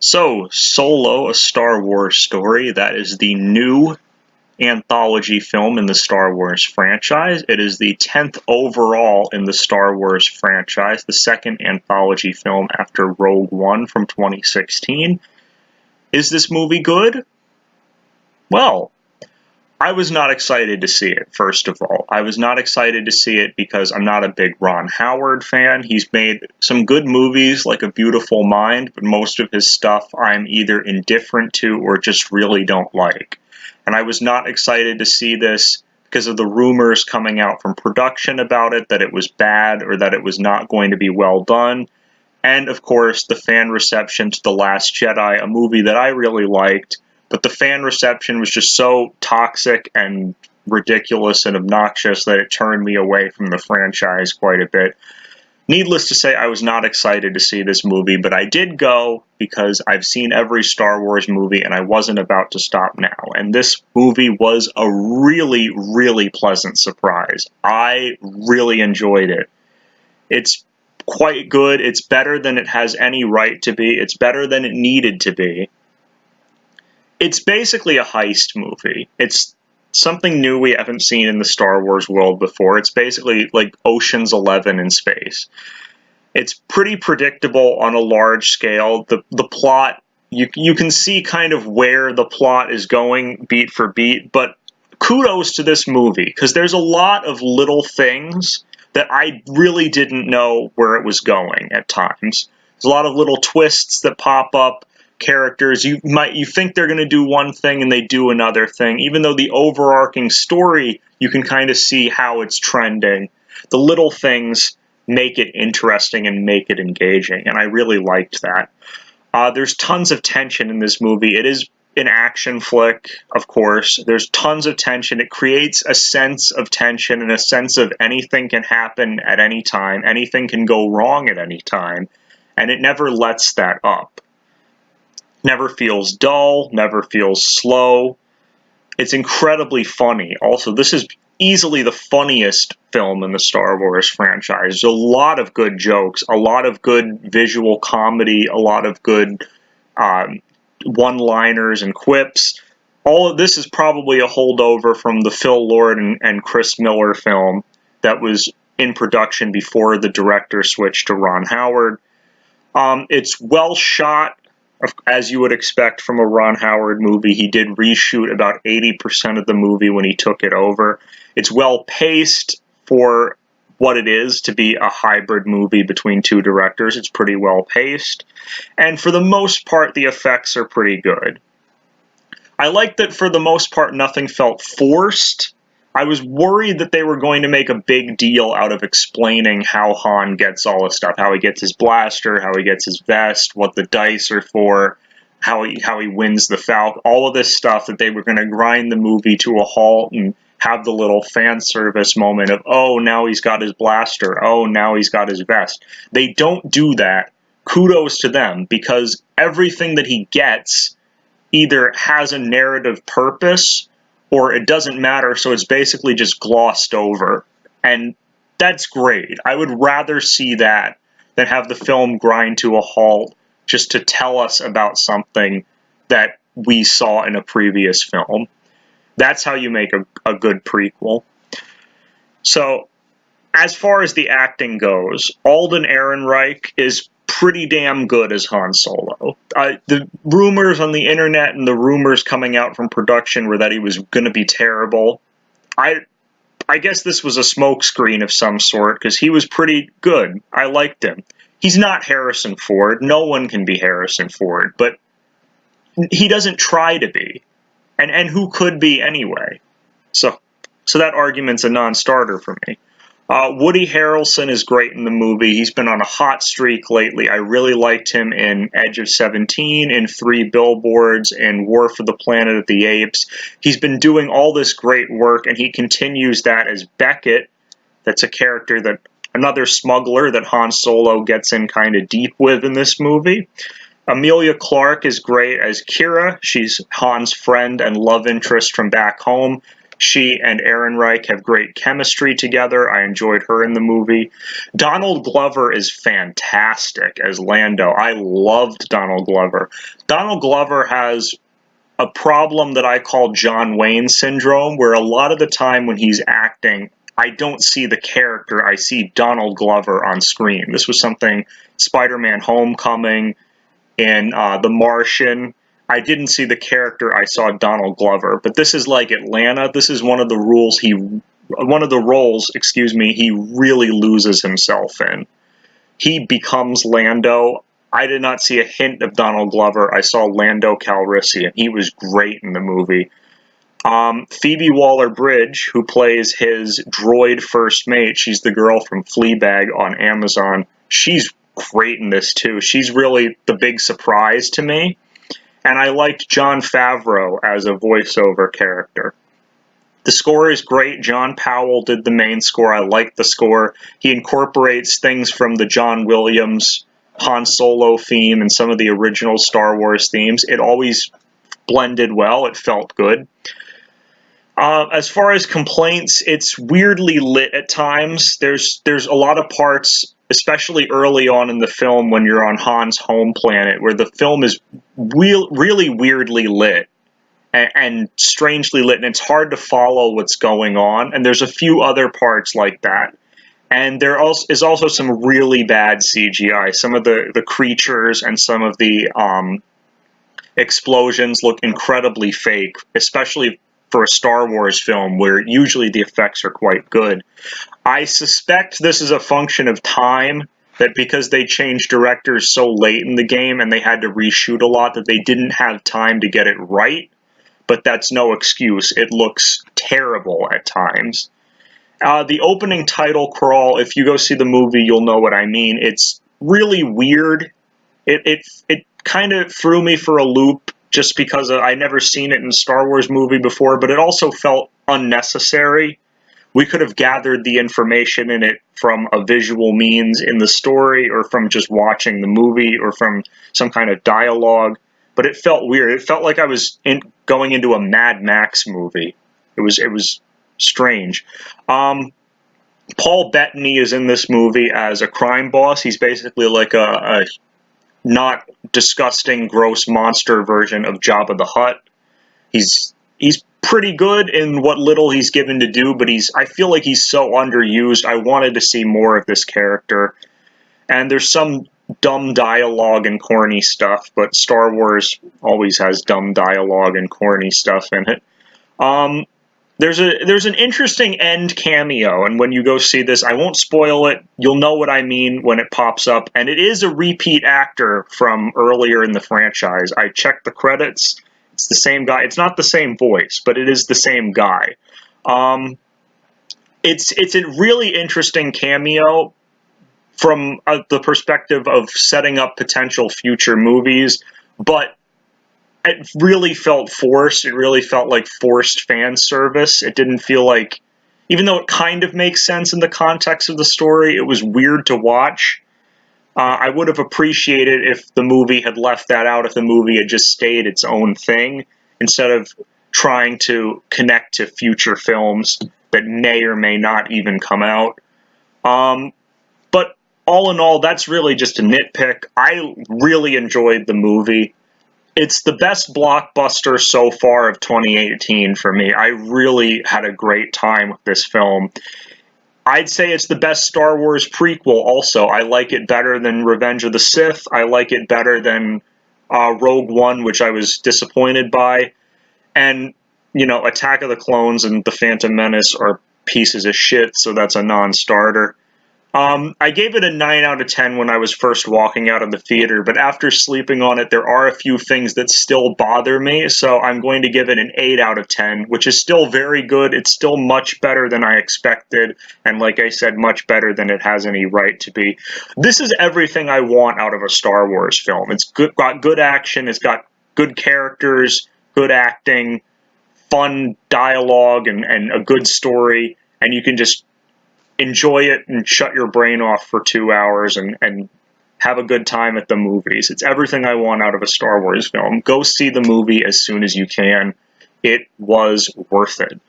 So, Solo, a Star Wars story, that is the new anthology film in the Star Wars franchise. It is the 10th overall in the Star Wars franchise, the second anthology film after Rogue One from 2016. Is this movie good? Well, I was not excited to see it, first of all. I was not excited to see it because I'm not a big Ron Howard fan. He's made some good movies like A Beautiful Mind, but most of his stuff I'm either indifferent to or just really don't like. And I was not excited to see this because of the rumors coming out from production about it, that it was bad or that it was not going to be well done. And, of course, the fan reception to The Last Jedi, a movie that I really liked, but the fan reception was just so toxic and ridiculous and obnoxious that it turned me away from the franchise quite a bit. Needless to say, I was not excited to see this movie, but I did go because I've seen every Star Wars movie and I wasn't about to stop now. And this movie was a really, really pleasant surprise. I really enjoyed it. It's quite good. It's better than it has any right to be. It's better than it needed to be. It's basically a heist movie. It's something new we haven't seen in the Star Wars world before. It's basically like Ocean's 11 in space. It's pretty predictable on a large scale. The plot, you can see kind of where the plot is going beat for beat, but kudos to this movie because there's a lot of little things that I really didn't know where it was going at times. There's a lot of little twists that pop up. Characters, you think they're going to do one thing and they do another thing, even though the overarching story you can kind of see how it's trending. The little things make it interesting and make it engaging, and I really liked that. There's tons of tension in this movie. It is an action flick, of course. There's tons of tension. It creates a sense of tension and a sense of anything can happen at any time, anything can go wrong at any time, and it never lets that up. Never feels dull, never feels slow. It's incredibly funny. Also, this is easily the funniest film in the Star Wars franchise. There's a lot of good jokes, a lot of good visual comedy, a lot of good one-liners and quips. All of this is probably a holdover from the Phil Lord and Chris Miller film that was in production before the director switched to Ron Howard. It's well shot. As you would expect from a Ron Howard movie, he did reshoot about 80% of the movie when he took it over. It's well paced for what it is to be a hybrid movie between two directors. It's pretty well paced. And for the most part, the effects are pretty good. I like that for the most part, nothing felt forced. I was worried that they were going to make a big deal out of explaining how Han gets all this stuff, how he gets his blaster, how he gets his vest, what the dice are for, how he wins the Falcon, all of this stuff that they were going to grind the movie to a halt and have the little fan service moment of, oh, now he's got his blaster, oh, now he's got his vest. They don't do that. Kudos to them, because everything that he gets either has a narrative purpose or it doesn't matter, so it's basically just glossed over. And that's great. I would rather see that than have the film grind to a halt just to tell us about something that we saw in a previous film. That's how you make a good prequel. So, as far as the acting goes, Alden Ehrenreich is pretty damn good as Han Solo. The rumors on the internet and the rumors coming out from production were that he was going to be terrible. I guess this was a smokescreen of some sort, because he was pretty good. I liked him. He's not Harrison Ford. No one can be Harrison Ford, but he doesn't try to be. And who could be anyway? So that argument's a non-starter for me. Woody Harrelson is great in the movie. He's been on a hot streak lately. I really liked him in Edge of 17, in 3 Billboards, in War for the Planet of the Apes. He's been doing all this great work, and he continues that as Beckett. That's a character that, another smuggler that Han Solo gets in kind of deep with in this movie. Emilia Clarke is great as Kira. She's Han's friend and love interest from back home. She and Ehrenreich have great chemistry together. I enjoyed her in the movie. Donald Glover is fantastic as Lando. I loved Donald Glover. Donald Glover has a problem that I call John Wayne syndrome, where a lot of the time when he's acting, I don't see the character, I see Donald Glover on screen. This was something Spider-Man Homecoming, in The Martian. I didn't see the character, I saw Donald Glover. But this is like Atlanta. This is one of the roles he really loses himself in. He becomes Lando. I did not see a hint of Donald Glover. I saw Lando Calrissian. He was great in the movie. Phoebe Waller-Bridge, who plays his droid first mate, she's the girl from Fleabag on Amazon. She's great in this too. She's really the big surprise to me. And I liked Jon Favreau as a voiceover character. The score is great. John Powell did the main score. I like the score. He incorporates things from the John Williams Han Solo theme and some of the original Star Wars themes. It always blended well. It felt good. As far as complaints, it's weirdly lit at times. There's a lot of parts, especially early on in the film when you're on Han's home planet, where the film is really weirdly lit and strangely lit, and it's hard to follow what's going on. And there's a few other parts like that. And there is also some really bad CGI. Some of the creatures and some of the explosions look incredibly fake, especially for a Star Wars film where usually the effects are quite good. I suspect this is a function of time, that because they changed directors so late in the game and they had to reshoot a lot, that they didn't have time to get it right. But that's no excuse. It looks terrible at times. The opening title crawl, if you go see the movie, you'll know what I mean. It's really weird. It kind of threw me for a loop just because I never seen it in a Star Wars movie before, but it also felt unnecessary. We could have gathered the information in it from a visual means in the story, or from just watching the movie, or from some kind of dialogue. But it felt weird. It felt like I was going into a Mad Max movie. It was strange. Paul Bettany is in this movie as a crime boss. He's basically like a not disgusting, gross monster version of Jabba the Hutt. He's pretty good in what little he's given to do, but I feel like he's so underused. I wanted to see more of this character. And there's some dumb dialogue and corny stuff, but Star Wars always has dumb dialogue and corny stuff in it. There's an interesting end cameo, and when you go see this, I won't spoil it. You'll know what I mean when it pops up, and it is a repeat actor from earlier in the franchise. I checked the credits. It's the same guy. It's not the same voice, but it is the same guy. It's a really interesting cameo from the perspective of setting up potential future movies, but it really felt forced. It really felt like forced fan service. It didn't feel like, even though it kind of makes sense in the context of the story, it was weird to watch. I would have appreciated if the movie had left that out, if the movie had just stayed its own thing, instead of trying to connect to future films that may or may not even come out. But all in all, that's really just a nitpick. I really enjoyed the movie. It's the best blockbuster so far of 2018 for me. I really had a great time with this film. I'd say it's the best Star Wars prequel also. I like it better than Revenge of the Sith. I like it better than Rogue One, which I was disappointed by. And, Attack of the Clones and The Phantom Menace are pieces of shit, so that's a non-starter. I gave it a 9 out of 10 when I was first walking out of the theater, but after sleeping on it, there are a few things that still bother me, so I'm going to give it an 8 out of 10, which is still very good. It's still much better than I expected, and like I said, much better than it has any right to be. This is everything I want out of a Star Wars film. It's got good action, it's got good characters, good acting, fun dialogue, and a good story, and you can just enjoy it and shut your brain off for 2 hours and have a good time at the movies. It's everything I want out of a Star Wars film. Go see the movie as soon as you can. It was worth it.